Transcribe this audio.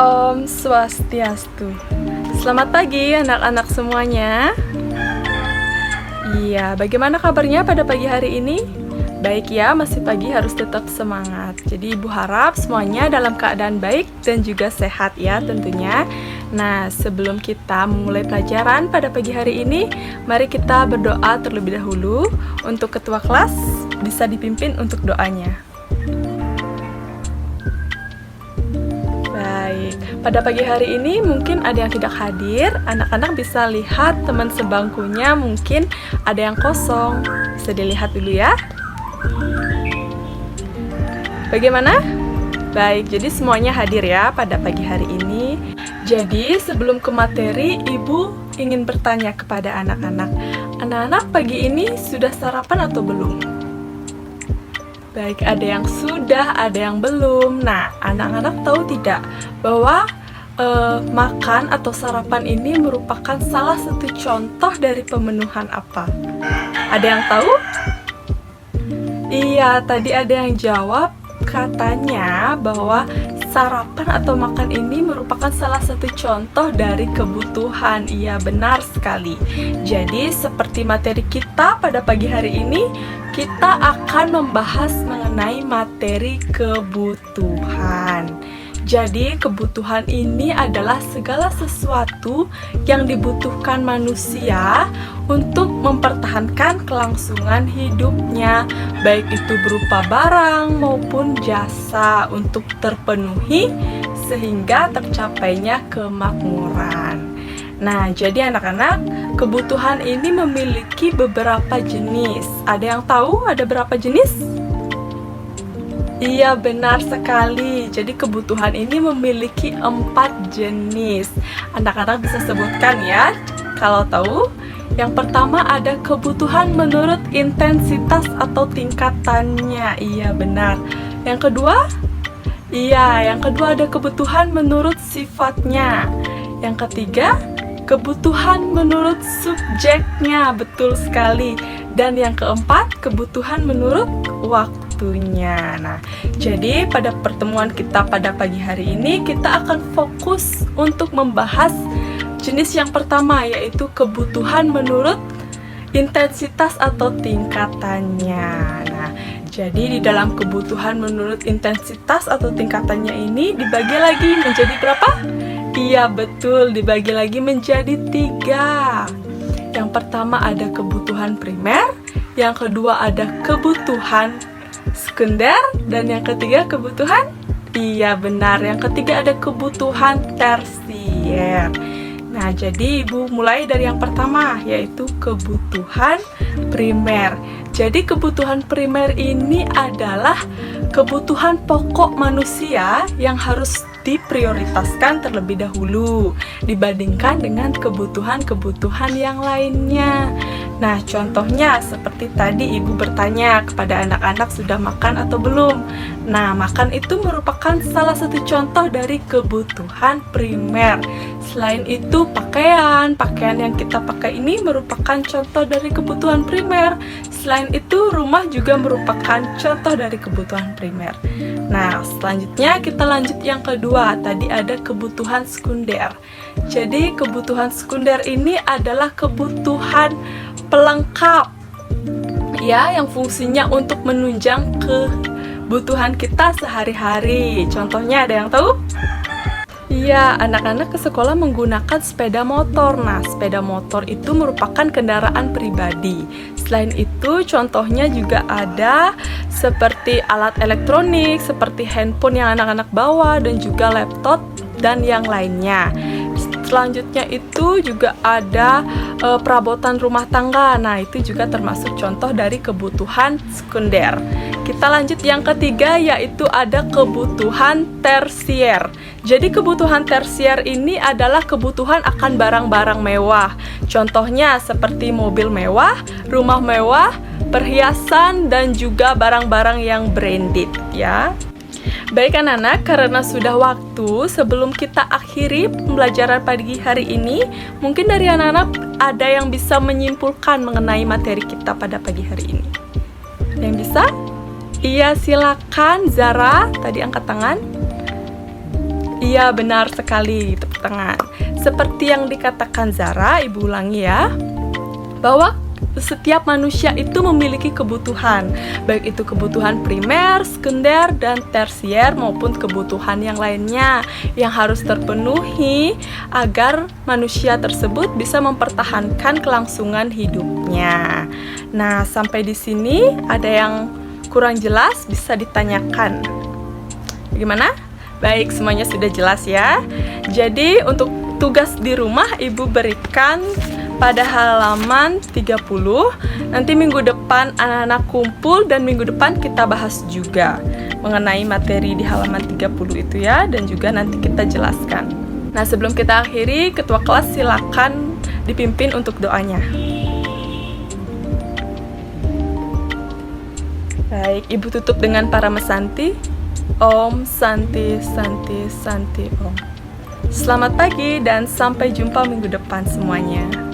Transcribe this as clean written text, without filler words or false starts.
Om Swastiastu. Selamat pagi anak-anak semuanya. Iya, bagaimana kabarnya pada pagi hari ini? Baik ya, masih pagi harus tetap semangat. Jadi Ibu harap semuanya dalam keadaan baik dan juga sehat ya tentunya. Nah, sebelum kita memulai pelajaran pada pagi hari ini, mari kita berdoa terlebih dahulu. Untuk ketua kelas bisa dipimpin untuk doanya. Pada pagi hari ini mungkin ada yang tidak hadir, anak-anak bisa lihat teman sebangkunya mungkin ada yang kosong. Bisa dilihat dulu ya. Bagaimana? Baik, jadi semuanya hadir ya pada pagi hari ini. Jadi sebelum ke materi, Ibu ingin bertanya kepada anak-anak. Anak-anak pagi ini sudah sarapan atau belum? Baik, ada yang sudah, ada yang belum. Nah, anak-anak tahu tidak bahwa makan atau sarapan ini merupakan salah satu contoh dari pemenuhan apa? Ada yang tahu? Iya, tadi ada yang jawab katanya bahwa sarapan atau makan ini merupakan salah satu contoh dari kebutuhan. Iya, benar sekali. Jadi, seperti materi kita pada pagi hari ini, kita akan membahas mengenai materi kebutuhan. Jadi, kebutuhan ini adalah segala sesuatu yang dibutuhkan manusia untuk mempertahankan kelangsungan hidupnya, baik itu berupa barang maupun jasa untuk terpenuhi sehingga tercapainya kemakmuran. Nah, jadi anak-anak, kebutuhan ini memiliki beberapa jenis. Ada yang tahu ada berapa jenis? Iya, benar sekali. Jadi kebutuhan ini memiliki 4 jenis. Anak-anak bisa sebutkan ya, kalau tahu. Yang pertama ada kebutuhan menurut intensitas atau tingkatannya. Iya, benar. Yang kedua? Iya, yang kedua ada kebutuhan menurut sifatnya. Yang ketiga, kebutuhan menurut subjeknya. Betul sekali. Dan yang keempat, kebutuhan menurut waktunya. Nah, jadi pada pertemuan kita pada pagi hari ini kita akan fokus untuk membahas jenis yang pertama, yaitu kebutuhan menurut intensitas atau tingkatannya. Nah, jadi di dalam kebutuhan menurut intensitas atau tingkatannya ini dibagi lagi menjadi berapa? Iya, betul, dibagi lagi menjadi 3. Yang pertama ada kebutuhan primer, yang kedua ada kebutuhan sekunder, dan yang ketiga kebutuhan, iya benar, yang ketiga ada kebutuhan tersier. Nah, jadi Ibu mulai dari yang pertama, yaitu kebutuhan primer. Jadi kebutuhan primer ini adalah kebutuhan pokok manusia yang harus diprioritaskan terlebih dahulu dibandingkan dengan kebutuhan-kebutuhan yang lainnya. Nah, contohnya seperti tadi Ibu bertanya kepada anak-anak sudah makan atau belum. Nah, makan itu merupakan salah satu contoh dari kebutuhan primer. Selain itu, pakaian yang kita pakai ini merupakan contoh dari kebutuhan primer. Selain itu, rumah juga merupakan contoh dari kebutuhan primer. Nah, selanjutnya kita lanjut yang kedua. Tadi ada kebutuhan sekunder. Jadi, kebutuhan sekunder ini adalah kebutuhan pelengkap ya, yang fungsinya untuk menunjang kebutuhan kita sehari-hari. Contohnya ada yang tahu? Iya, anak-anak ke sekolah menggunakan sepeda motor. Nah, sepeda motor itu merupakan kendaraan pribadi. Selain itu, contohnya juga ada seperti alat elektronik, seperti handphone yang anak-anak bawa, dan juga laptop, dan yang lainnya. Selanjutnya itu juga ada perabotan rumah tangga. Nah, itu juga termasuk contoh dari kebutuhan sekunder. Kita lanjut yang ketiga, yaitu ada kebutuhan tersier. Jadi kebutuhan tersier ini adalah kebutuhan akan barang-barang mewah. Contohnya seperti mobil mewah, rumah mewah, perhiasan, dan juga barang-barang yang branded ya. Baik anak-anak, karena sudah waktu, sebelum kita akhiri pembelajaran pagi hari ini, mungkin dari anak-anak ada yang bisa menyimpulkan mengenai materi kita pada pagi hari ini. Yang bisa? Iya, silakan Zara, tadi angkat tangan. Iya, benar sekali, tepuk tangan. Seperti yang dikatakan Zara, Ibu ulangi ya, bahwa setiap manusia itu memiliki kebutuhan, baik itu kebutuhan primer, sekunder, dan tersier maupun kebutuhan yang lainnya yang harus terpenuhi agar manusia tersebut bisa mempertahankan kelangsungan hidupnya. Nah, sampai di sini ada yang kurang jelas bisa ditanyakan. Bagaimana? Baik, semuanya sudah jelas ya. Jadi untuk tugas di rumah Ibu berikan pada halaman 30. Nanti minggu depan anak-anak kumpul dan minggu depan kita bahas juga mengenai materi di halaman 30 itu ya, dan juga nanti kita jelaskan. Nah, sebelum kita akhiri, ketua kelas silakan dipimpin untuk doanya. Baik, Ibu tutup dengan para mesanti. Om Santi Santi Santi Om. Selamat pagi dan sampai jumpa minggu depan semuanya.